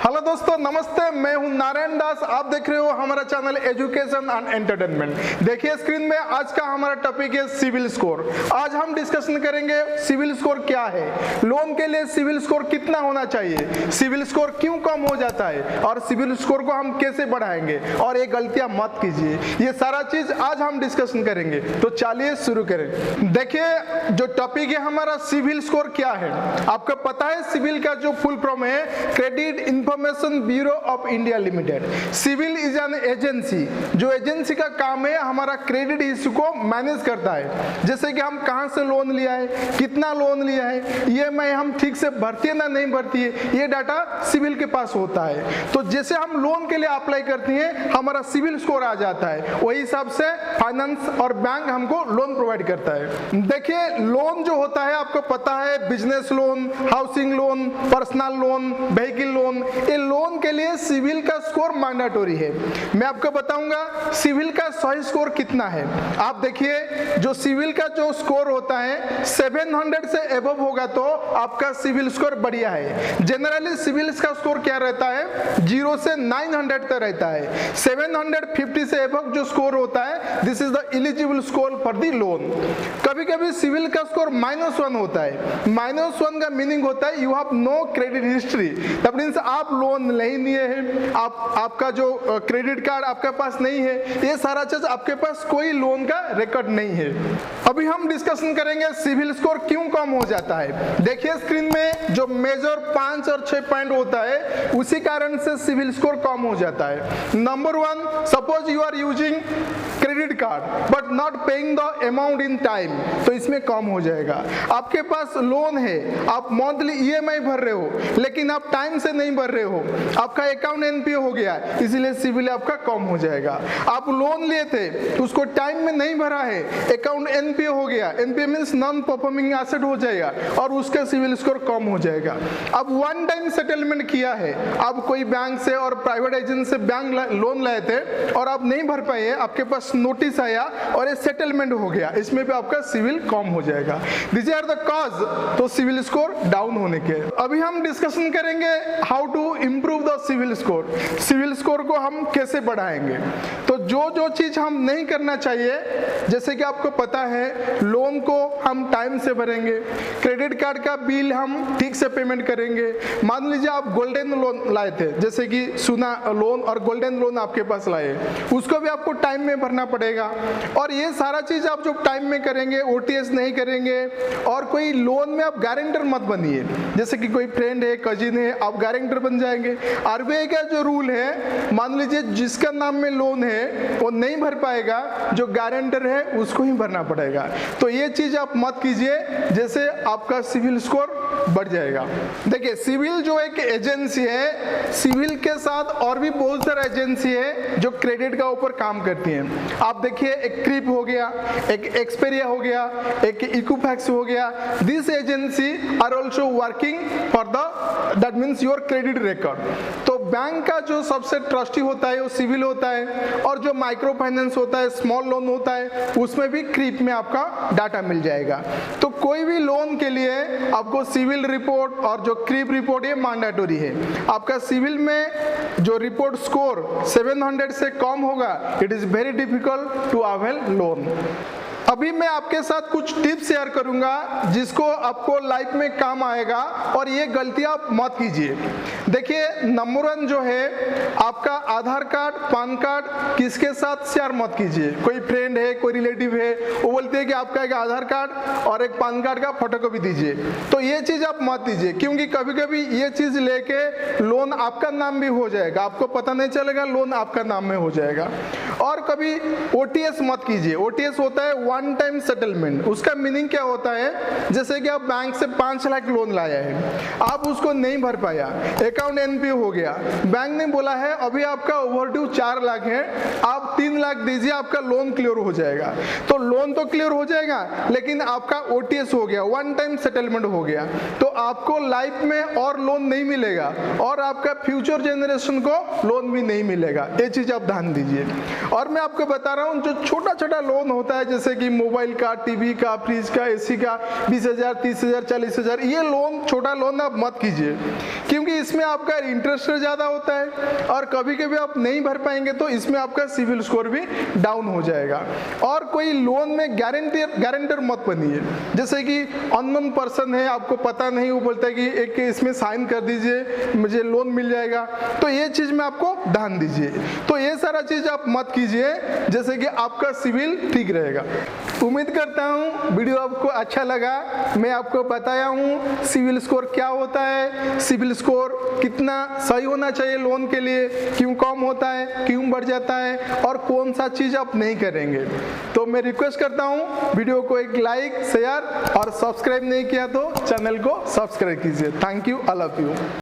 Hello दोस्तों, नमस्ते। मैं हूं नारायण दास। आप देख रहे हो हमारा चैनल एजुकेशन एंड एंटरटेनमेंट। देखिए स्क्रीन में आज का हमारा टॉपिक है सिविल स्कोर। आज हम डिस्कशन करेंगे सिविल स्कोर क्या है, लोन के लिए सिविल स्कोर कितना होना चाहिए, सिविल स्कोर क्यों कम हो जाता है और सिविल स्कोर को हम कैसे बढ़ाएंगे और ये गलतियां मत कीजिए। ये सारा चीज आज हम डिस्कशन करेंगे। तो चलिए शुरू करें। देखिए जो टॉपिक है हमारा सिविल स्कोर क्या है। आपको पता है सिविल का जो फुल फॉर्म है credit information bureau of India limited. CIBIL is an agency, जो एजेंसी का काम है हमारा क्रेडिट इश्यू को मैनेज करता है। जैसे कि हम कहां से लोन लिया है, कितना लोन लिया है, ईएमआई हम ठीक से भरती है ना नहीं भरती है, ये डाटा सिविल के पास होता है। तो जैसे हम लोन के लिए अप्लाई करती हैं हमारा सिविल स्कोर आ जाता है, वही हिसाब से फाइनेंस और बैंक हमको लोन प्रोवाइड करता है। देखिए लोन जो होता है आपको पता है business loan, housing loan, personal loan, vehicle loan, ये लोन के लिए सिविल का स्कोर मैंडेटरी है। मैं आपको बताऊंगा सिविल का सही स्कोर कितना है। आप देखिए जो सिविल का जो स्कोर होता है 700 से एबव होगा तो आपका सिविल स्कोर बढ़िया है। जनरली सिविल का स्कोर क्या रहता है 0 से 900 तक रहता है। 750 से एबव जो स्कोर होता है this is the eligible score for the loan. कभी कभी सिविल का स्कोर -1 होता है। -1 का मीनिंग होता है you have no credit history. That means आप लोन नहीं लिए हैं, आपका जो क्रेडिट कार्ड आपके पास नहीं है, ये सारा चीज आपके पास कोई लोन का रिकॉर्ड नहीं है। अभी हम डिस्कशन करेंगे सिविल स्कोर क्यों कम हो जाता है। देखिए स्क्रीन में जो मेजर 5 और 6 पॉइंट होता है उसी कारण से सिविल स्कोर कम हो जाता है। Number 1, suppose you are using credit card but not paying the amount in time, तो इसमें कम हो जाएगा। आपके पास लोन है, आप मंथली ईएमआई भर रहे हो लेकिन आप टाइम से नहीं भर रहे हो, आपका अकाउंट एनपीए हो गया, इसीलिए सिविल आपका कम हो जाएगा। आप लोन लिए थे उसको टाइम में नहीं भरा है, अकाउंट एनपीए हो गया, NPA means non performing asset हो जाएगा और उसका सिविल स्कोर कम हो जाएगा। अब वन टाइम सेटलमेंट किया है, आप कोई बैंक से और प्राइवेट एजेंट से बैंक लोन लाए थे और आप नहीं भर पाए, आपके पास नोटिस आया और ये सेटलमेंट हो गया, इसमें भी आपका सिविल कम हो जाएगा। दिस आर द कॉज तो सिविल स्कोर डाउन होने के। अभी हम डिस्कशन करेंगे how to improve the CIBIL score. CIBIL score को हम कैसे बढ़ाएंगे। तो जो चीज हम नहीं करना चाहिए, जैसे कि आपको पता है लोन को हम टाइम से भरेंगे, क्रेडिट कार्ड का बिल हम ठीक से पेमेंट करेंगे। मान लीजिए आप गोल्डन लोन लाए थे, जैसे कि सोना लोन और गोल्डन लोन आपके पास लाए, उसको भी आपको टाइम में भरना पड़ेगा। और ये सारा चीज आप जो टाइम में करेंगे, ओटीएस नहीं करेंगे और कोई लोन में आप गारंटर मत बनिए। जैसे कि कोई फ्रेंड है, कजिन है, आप गारंटर बन जाएंगे। आरबीआई का जो रूल है, मान लीजिए जिसका नाम में लोन है वो नहीं भर पाएगा, जो गारंटर है उसको ही भरना पड़ेगा। तो ये चीज आप मत कीजिए, जैसे आपका सिविल स्कोर बढ़ जाएगा। देखिए सिविल जो एक एजेंसी है, सिविल के साथ और भी बहुत सारे एजेंसी है जो क्रेडिट का ऊपर काम करती हैं। आप देखिए एक क्रिप हो गया, एक एक्सपेरिया हो गया, एक इक्विफैक्स हो गया। This agency are also working for the that means your credit record. तो बैंक का जो सबसे ट्रस्टी होता है वो सिविल होता है और जो माइक्रो फाइनेंस होता है, स्मॉल लोन होता है, उसमें भी क्रिप में आपका डाटा मिल जाएगा। तो कोई भी लोन के लिए आपको सिविल रिपोर्ट और जो क्रिप रिपोर्ट ये मैंडेटरी है। आपका सिविल में जो रिपोर्ट स्कोर 700 से कम होगा, it is very difficult to avail loan. अभी मैं आपके साथ कुछ टिप्स शेयर करूंगा जिसको आपको लाइफ में काम आएगा और ये गलतियां आप मत कीजिए। देखिए नंबर 1 जो है आपका आधार कार्ड, पैन कार्ड किसके साथ शेयर मत कीजिए। कोई फ्रेंड है, कोई रिलेटिव है, वो बोलते हैं कि आपका एक आधार कार्ड और एक पैन कार्ड का फोटोकॉपी दीजिए, तो ये चीज आप मत दीजिए, क्योंकि कभी कभी ये चीज लेके लोन आपका नाम भी हो जाएगा, आपको पता नहीं चलेगा, लोन आपका नाम में हो जाएगा। और कभी ओटीएस मत कीजिए। ओटीएस होता है वन टाइम सेटलमेंट। उसका मीनिंग क्या होता है, जैसे कि आप बैंक से 5 लाख लोन लाया है, आप उसको नहीं भर पाया, अकाउंट एनपीए हो गया, बैंक ने बोला है अभी आपका ओवरड्यू 4 लाख है, आप 3 लाख दीजिए, आपका लोन क्लियर हो जाएगा। तो लोन तो क्लियर हो जाएगा लेकिन आपका ओटीएस हो गया, वन टाइम सेटलमेंट हो गया, तो आपको लाइफ में और लोन नहीं मिलेगा और आपका फ्यूचर जनरेशन को लोन भी नहीं मिलेगा। ये चीज आप ध्यान दीजिए। और मैं आपको बता रहा हूँ जो छोटा छोटा लोन होता है, जैसे कि मोबाइल का, टीवी का, फ्रिज का, एसी का 20,000, 30,000, 40,000 ये लोन, छोटा लोन आप मत कीजिए, क्योंकि इसमें आपका इंटरेस्ट ज़्यादा होता है और कभी कभी आप नहीं भर पाएंगे तो इसमें आपका सिविल स्कोर भी डाउन हो जाएगा। और कोई लोन में गारंटर मत बनिए, जैसे कि अननोन पर्सन है, आपको पता नहीं, वो बोलता है कि एक इसमें साइन कर दीजिए मुझे लोन मिल जाएगा, तो ये चीज़ में आपको ध्यान दीजिए। तो ये सारा चीज़ आप मत कीजिए, जैसे कि आपका सिविल ठीक रहेगा। उम्मीद करता हूँ वीडियो आपको अच्छा लगा। मैं आपको बताया हूँ सिविल स्कोर क्या होता है, सिविल स्कोर कितना सही होना चाहिए लोन के लिए, क्यों कम होता है, क्यों बढ़ जाता है, और कौन सा चीज़ आप नहीं करेंगे। तो मैं रिक्वेस्ट करता हूँ वीडियो को एक लाइक, शेयर और सब्सक्राइब नहीं किया तो चैनल को सब्सक्राइब कीजिए। Thank you, I love you.